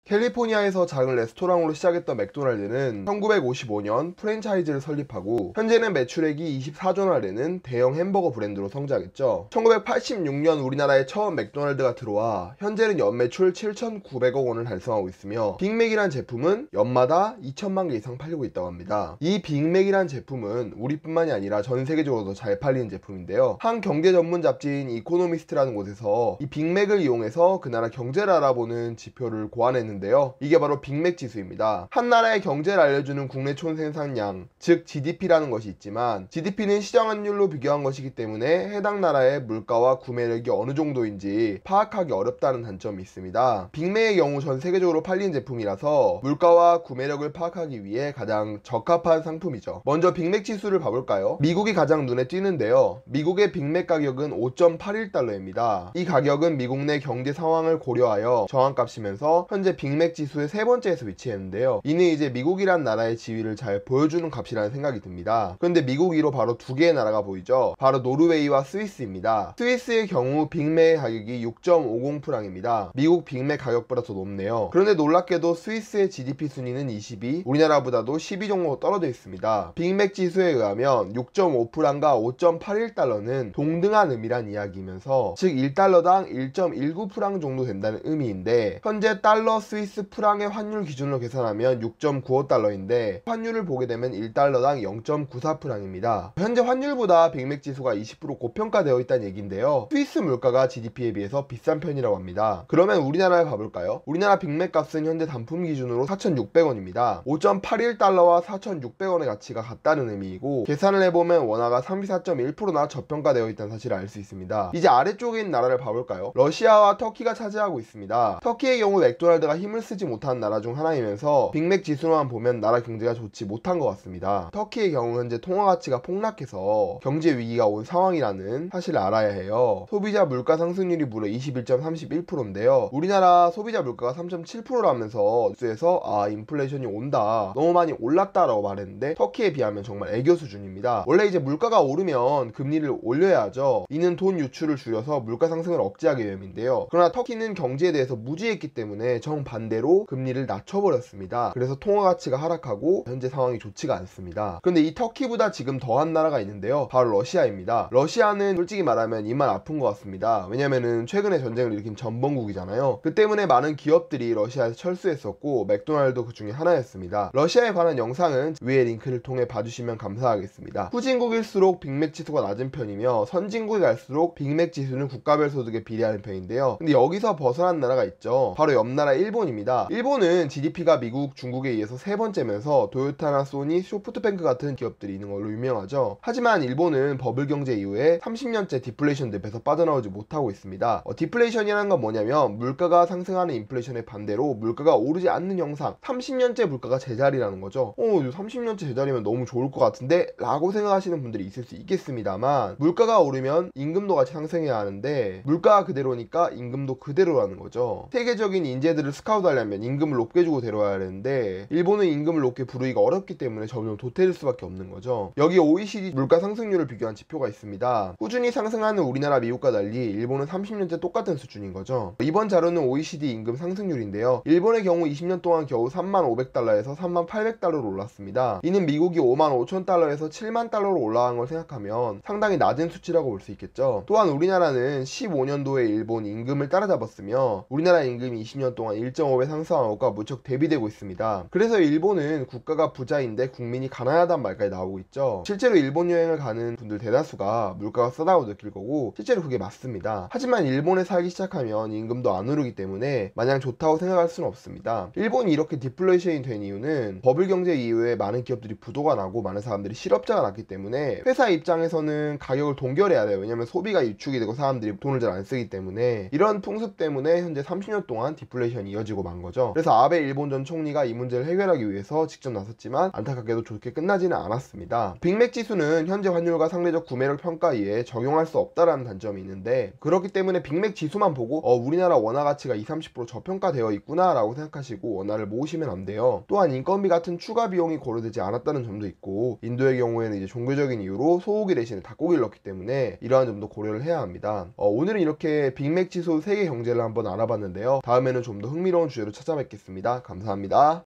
캘리포니아에서 작은 레스토랑으로 시작했던 맥도날드는 1955년 프랜차이즈를 설립하고 현재는 매출액이 24조나 되는 대형 햄버거 브랜드로 성장했죠. 1986년 우리나라에 처음 맥도날드가 들어와 현재는 연매출 7,900억 원을 달성하고 있으며 빅맥이란 제품은 연마다 2천만 개 이상 팔리고 있다고 합니다. 이 빅맥이란 제품은 우리뿐만이 아니라 전 세계적으로도 잘 팔리는 제품인데요. 한 경제 전문 잡지인 이코노미스트라는 곳에서 이 빅맥을 이용해서 그 나라 경제를 알아보는 지표를 고안했는데 이게 바로 빅맥 지수입니다. 한 나라의 경제를 알려주는 국내 총생산량, 즉 GDP라는 것이 있지만 GDP는 시장 환율로 비교한 것이기 때문에 해당 나라의 물가와 구매력이 어느 정도인지 파악하기 어렵다는 단점이 있습니다. 빅맥의 경우 전 세계적으로 팔린 제품이라서 물가와 구매력을 파악하기 위해 가장 적합한 상품이죠. 먼저 빅맥 지수를 봐볼까요? 미국이 가장 눈에 띄는데요. 미국의 빅맥 가격은 5.81달러입니다. 이 가격은 미국 내 경제 상황을 고려하여 정한 값이면서 현재 빅맥 지수의 세 번째에서 위치했는데요. 이는 이제 미국이란 나라의 지위를 잘 보여주는 값이라는 생각이 듭니다. 그런데 미국 위로 바로 두 개의 나라가 보이죠. 바로 노르웨이와 스위스입니다. 스위스의 경우 빅맥의 가격이 6.50프랑입니다. 미국 빅맥 가격보다 더 높네요. 그런데 놀랍게도 스위스의 GDP 순위는 22, 우리나라보다도 12 정도 떨어져 있습니다. 빅맥 지수에 의하면 6.5프랑과 5.81달러는 동등한 의미란 이야기이면서 즉 1달러당 1.19프랑 정도 된다는 의미인데 현재 달러 스위스 프랑의 환율 기준으로 계산하면 6.95달러인데 환율을 보게 되면 1달러당 0.94프랑입니다. 현재 환율보다 빅맥 지수가 20% 고평가되어 있다는 얘기인데요. 스위스 물가가 GDP에 비해서 비싼 편이라고 합니다. 그러면 우리나라에 가볼까요? 우리나라 빅맥 값은 현재 단품 기준으로 4,600원입니다. 5.81달러와 4,600원의 가치가 같다는 의미이고 계산을 해보면 원화가 34.1%나 저평가되어 있다는 사실을 알 수 있습니다. 이제 아래쪽에 있는 나라를 봐볼까요? 러시아와 터키가 차지하고 있습니다. 터키의 경우 맥도날드가 힘을 쓰지 못하는 나라 중 하나이면서 빅맥 지수로만 보면 나라 경제가 좋지 못한 것 같습니다. 터키의 경우 현재 통화 가치가 폭락해서 경제 위기가 온 상황이라는 사실을 알아야 해요. 소비자 물가 상승률이 무려 21.31%인데요. 우리나라 소비자 물가가 3.7%라면서 뉴스에서 인플레이션이 온다, 너무 많이 올랐다라고 말했는데 터키에 비하면 정말 애교 수준입니다. 원래 이제 물가가 오르면 금리를 올려야죠. 이는 돈 유출을 줄여서 물가 상승을 억제하기 위함인데요. 그러나 터키는 경제에 대해서 무지했기 때문에 정반대로 금리를 낮춰버렸습니다. 그래서 통화 가치가 하락하고 현재 상황이 좋지가 않습니다. 그런데 이 터키보다 지금 더한 나라가 있는데요. 바로 러시아입니다. 러시아는 솔직히 말하면 입만 아픈 것 같습니다. 왜냐면은 최근에 전쟁을 일으킨 전범국이잖아요. 그 때문에 많은 기업들이 러시아에서 철수했었고 맥도날드도 그 중에 하나였습니다. 러시아에 관한 영상은 위에 링크를 통해 봐주시면 감사하겠습니다. 후진국일수록 빅맥 지수가 낮은 편이며 선진국이 갈수록 빅맥 지수는 국가별 소득에 비례하는 편인데요. 근데 여기서 벗어난 나라가 있죠. 바로 옆 나라 일본입니다. 일본은 GDP가 미국, 중국에 이어서 세 번째면서 도요타나 소니, 소프트뱅크 같은 기업들이 있는 걸로 유명하죠. 하지만 일본은 버블 경제 이후에 30년째 디플레이션 늪에서 빠져나오지 못하고 있습니다. 디플레이션이라는 건 뭐냐면 물가가 상승하는 인플레이션의 반대로 물가가 오르지 않는 형상, 30년째 물가가 제자리라는 거죠. 30년째 제자리면 너무 좋을 것 같은데 라고 생각하시는 분들이 있을 수 있겠습니다만 물가가 오르면 임금도 같이 상승해야 하는데 물가가 그대로니까 임금도 그대로라는 거죠. 세계적인 인재들을 스카우트하려면 임금을 높게 주고 데려와야 되는데 일본은 임금을 높게 부르기가 어렵기 때문에 점점 도태될 수밖에 없는 거죠. 여기 OECD 물가 상승률을 비교한 지표가 있습니다. 꾸준히 상승하는 우리나라, 미국과 달리 일본은 30년째 똑같은 수준인 거죠. 이번 자료는 OECD 임금 상승률인데요. 일본의 경우 20년 동안 겨우 35,500달러에서 38,000달러로 올랐습니다. 이는 미국이 55,000달러에서 70,000달러로 올라간 걸 생각하면 상당히 낮은 수치라고 볼 수 있겠죠. 또한 우리나라는 15년도에 일본 임금을 따라잡았으며 우리나라 임금이 20년 동안 1.5배 상승한 것과 무척 대비되고 있습니다. 그래서 일본은 국가가 부자인데 국민이 가난하단 말까지 나오고 있죠. 실제로 일본 여행을 가는 분들 대다수가 물가가 싸다고 느낄 거고 실제로 그게 맞습니다. 하지만 일본에 살기 시작하면 임금도 안 오르기 때문에 마냥 좋다고 생각할 수는 없습니다. 일본이 이렇게 디플레이션이 된 이유는 버블 경제 이후에 많은 기업들이 부도가 나고 많은 사람들이 실업자가 났기 때문에 회사 입장에서는 가격을 동결해야 돼요. 왜냐면 소비가 위축이 되고 사람들이 돈을 잘 안 쓰기 때문에. 이런 풍습 때문에 현재 30년 동안 디플레이션이 이어지고 만 거죠. 그래서 아베 일본 전 총리가 이 문제를 해결하기 위해서 직접 나섰지만 안타깝게도 좋게 끝나지는 않았습니다. 빅맥 지수는 현재 환율과 상대적 구매력 평가에 적용할 수 없다라는 단점이 있는데 그렇기 때문에 빅맥 지수만 보고 우리나라 원화 가치가 20-30% 저평가되어 있구나 라고 생각하시고 원화를 모으시면 안 돼요. 또한 인건비 같은 추가 비용이 고려되지 않았다는 점도 있고 인도의 경우에는 이제 종교적인 이유로 소고기 대신에 닭고기를 넣기 때문에 이러한 점도 고려를 해야 합니다. 오늘은 이렇게 빅맥 지수 세계 경제를 한번 알아봤는데요. 다음에는 좀 더 흥미로운 흥미로운 주제로 찾아뵙겠습니다. 감사합니다.